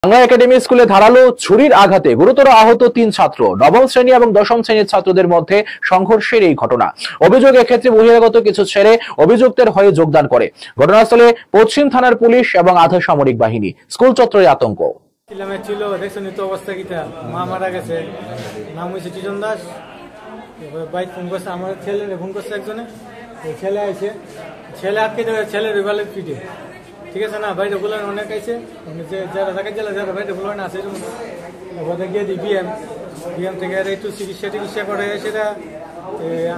Bangla academy স্কুলে ধারালো ছুরির আঘাতে গুরুতর আহত 3 ছাত্র। নবম শ্রেণী এবং দশম শ্রেণীর ছাত্রদের মধ্যে সংঘর্ষের এই ঘটনা। অভিযোগ, এক্ষেত্রে বহিরাগত কিছু ছেলে অভিযুক্তের হয়ে যোগদান করে। ঘটনাস্থলে পশ্চিম থানার পুলিশ এবং আধা সামরিক বাহিনী। স্কুল চত্বরে আতঙ্ক। ছিল দেখছেন তো অবস্থা কিটা, মা মারা গেছে, নাম হয়েছে টিজন দাস। বাইক ফোন করছে, আমার ছেলের ফোন করছে একজনে, ছেলে আইছে, ছেলে আটকে দেবে, ছেলের রিভালের পিঠে, ঠিক আছে না, বাইরে বলে অনেক আইছে, যারা ঢাকা জেলা যারা বাইরে বলে না আছে ওদের গিয়ে দিই বিএম থেকে আর একটু চিকিৎসা করে সেটা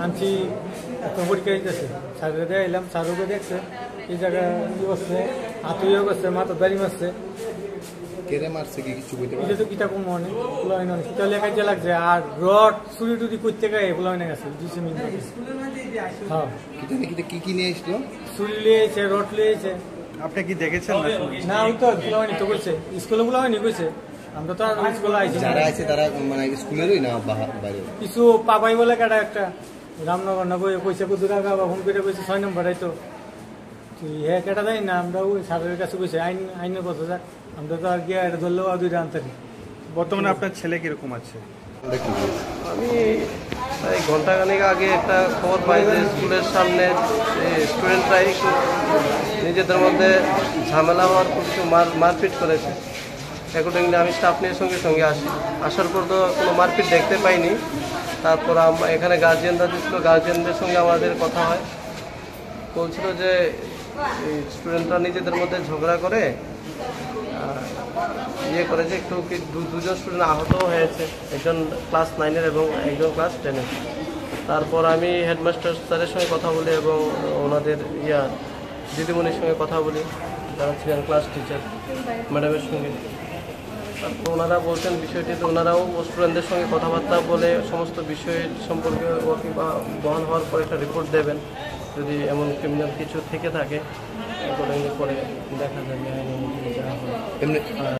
আনছি, পরীক্ষা দিতেছে, স্যারের দিয়ে এলাম, স্যারকে দেখছে এই জায়গায় ই করছে, হাতুইও করছে, মাথার দাড়ি মারছে, লাগছে আর রড চুরি টুরি করতে গেছে কি নিয়ে আসলো, চুরি লিয়েছে, রড লিয়েছে। আপনি কি দেখেছেন? না ওই তো ফুলাবানি তো করছে, স্কুলে ফুলাবানি কইছে, আমরা তো স্কুলে আইছি, যারা আছে তারা মানে স্কুলেরই না বাইরে কিছু পাবাই বলে কাটা একটা রামনগর না কইছে কুদুরা বা ফোন করে কইছে 6 নম্বর তো হ্যাঁ কেটা দেয় না, আমরা ওই সারের কাছে কইছে আইনের কথা যাক, আমরা তো আর গিয়ে এটা ধরলেও আর দুইটা আনতে। বর্তমানে আপনার ছেলে কিরকম আছে? আমি ঘন্টাখানেক আগে একটা খবর পাই যে স্কুলের সামনে স্টুডেন্টরা নিজেদের মধ্যে ঝামেলা হওয়ার কিছু মারপিট করেছে। অ্যাকর্ডিংলি আমি স্টাফ নিয়ে সঙ্গে সঙ্গে আসার পর তো কোনো মারপিট দেখতে পাইনি। তারপর এখানে গার্জিয়ানরা দিচ্ছিল, গার্জিয়ানদের সঙ্গে আমাদের কথা হয়, বলছিল যে স্টুডেন্টরা নিজেদের মধ্যে ঝগড়া করে ইয়ে করেছে, একটু দুজন স্টুডেন্ট আহতও হয়েছে, একজন ক্লাস 9-এর এবং একজন ক্লাস 10-এর। তারপর আমি হেডমাস্টার স্যারের সঙ্গে কথা বলি এবং ওনাদের দিদিমণির সঙ্গে কথা বলি, যারা ছিলেন ক্লাস টিচার ম্যাডামের সঙ্গে। তারপর ওনারা বলছেন বিষয়টি, তো ওনারাও স্টুডেন্টদের সঙ্গে কথাবার্তা বলে সমস্ত বিষয় সম্পর্কে বা বহাল হওয়ার পর একটা রিপোর্ট দেবেন, যদি এমন ক্রিমিনাল কিছু থেকে থাকে পরে দেখা যাবে আইনি যা হয়।